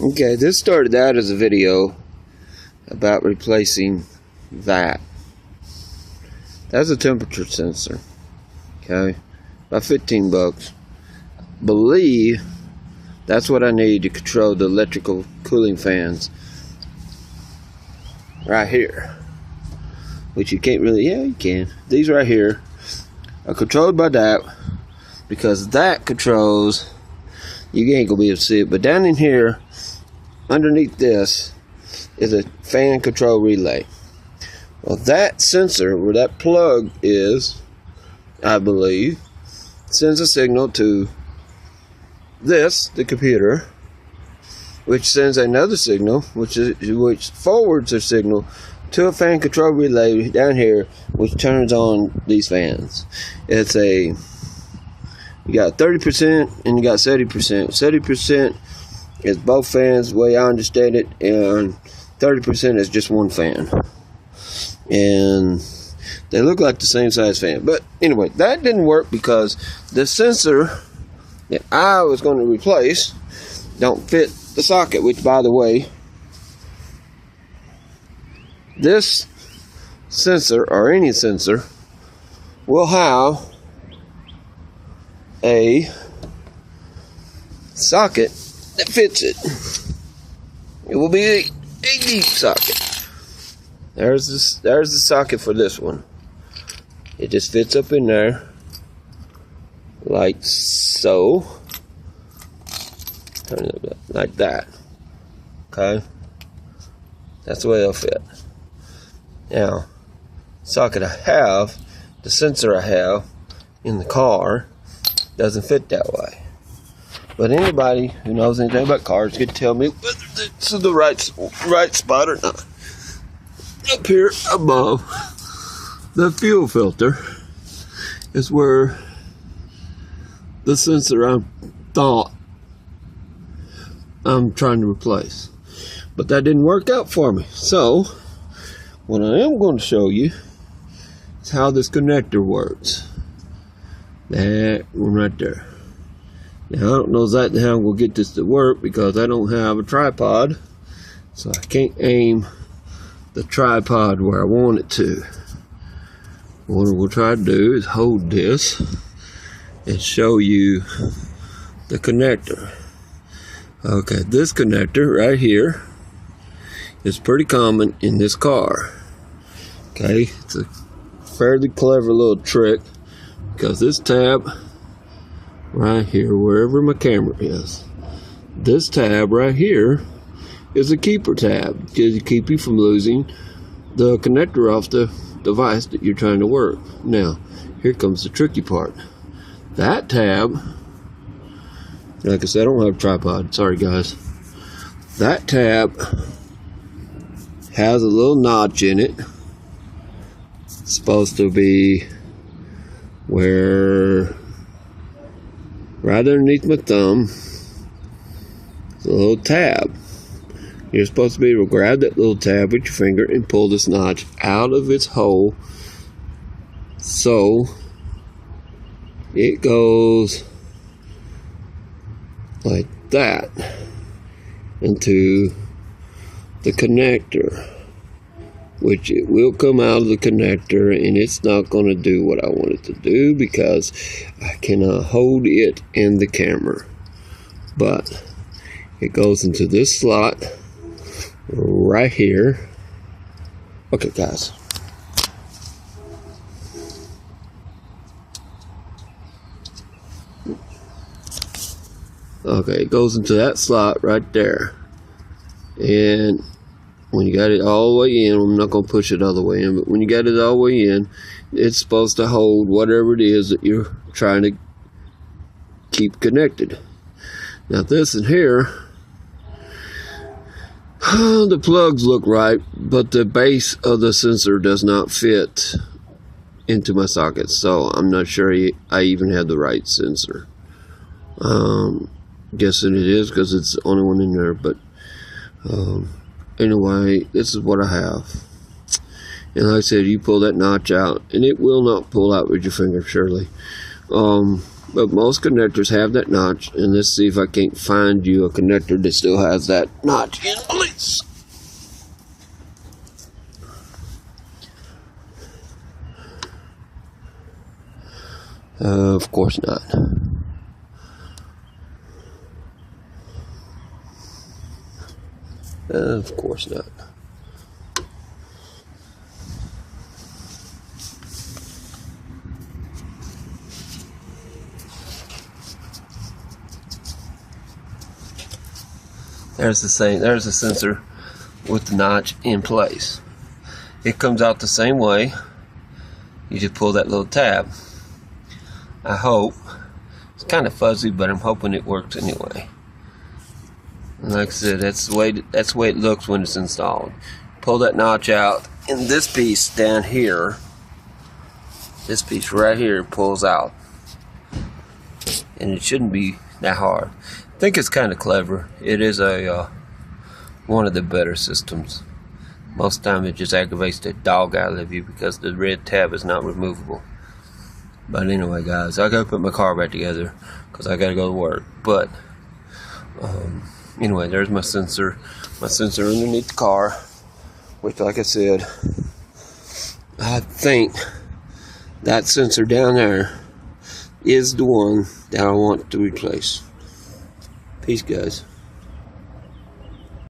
Okay, this started out as a video about replacing that. That's a temperature sensor. Okay, about 15 bucks. Believe that's what I need to control the electrical cooling fans right here. Which you can't really, yeah, you can. These right here are controlled by that, because that controls, you ain't gonna be able to see it, but down in here, underneath this, is a fan control relay. Well, that sensor, where that plug is, I believe, sends a signal to this, the computer, which sends another signal, which forwards a signal to a fan control relay down here, which turns on these fans. It's a, you got 30% and you got 70%. 70% is both fans, the way I understand it, and 30% is just one fan. And they look like the same size fan. But anyway, that didn't work because the sensor that I was going to replace don't fit the socket, which, by the way, this sensor, or any sensor, will have a socket that fits it. It will be a deep socket. There's the socket for this one. It just fits up in there like so. Turn it up like that. Okay, that's the way it'll fit. Now, socket I have, the sensor I have in the car, doesn't fit that way. But anybody who knows anything about cars can tell me whether this is the right spot or not. Up here above the fuel filter is where the sensor I thought I'm trying to replace. But that didn't work out for me. So, what I am going to show you is how this connector works. That one right there. Now, I don't know exactly how I'm going to get this to work because I don't have a tripod. So I can't aim the tripod where I want it to. What we'll try to do is hold this and show you the connector. Okay, this connector right here is pretty common in this car. Okay, it's a fairly clever little trick because this tab right here, wherever my camera is, this tab right here is a keeper tab to keep you from losing the connector off the device that you're trying to work. Now, here comes the tricky part. That tab, like I said, I don't have a tripod, sorry guys. That tab has a little notch in it. It's supposed to be where, right underneath my thumb, is a little tab. You're supposed to be able to grab that little tab with your finger and pull this notch out of its hole, so it goes like that into the connector, which it will come out of the connector, and it's not going to do what I want it to do because I cannot hold it in the camera. But it goes into this slot right here. Okay, guys. Okay, it goes into that slot right there. And when you got it all the way in, I'm not going to push it all the way in, but when you got it all the way in, it's supposed to hold whatever it is that you're trying to keep connected. Now this in here, the plugs look right, but the base of the sensor does not fit into my socket, so I'm not sure I even have the right sensor. Guessing it is because it's the only one in there, but anyway, this is what I have. And like I said, you pull that notch out, and it will not pull out with your finger, surely. but most connectors have that notch. And let's see if I can't find you a connector that still has that notch in place. Of course not. Of course not. There's the sensor with the notch in place. It comes out the same way. You just pull that little tab. I hope. It's kind of fuzzy, but I'm hoping it works anyway. And like I said, that's the way it looks when it's installed. Pull that notch out, and this piece down here, this piece right here pulls out. And it shouldn't be that hard. I think it's kind of clever. It is one of the better systems. Most of the time it just aggravates the dog out of you because the red tab is not removable. But anyway, guys, I gotta put my car back together because I gotta go to work. But anyway, there's my sensor underneath the car, which, like I said, I think that sensor down there is the one that I want to replace. Peace, guys.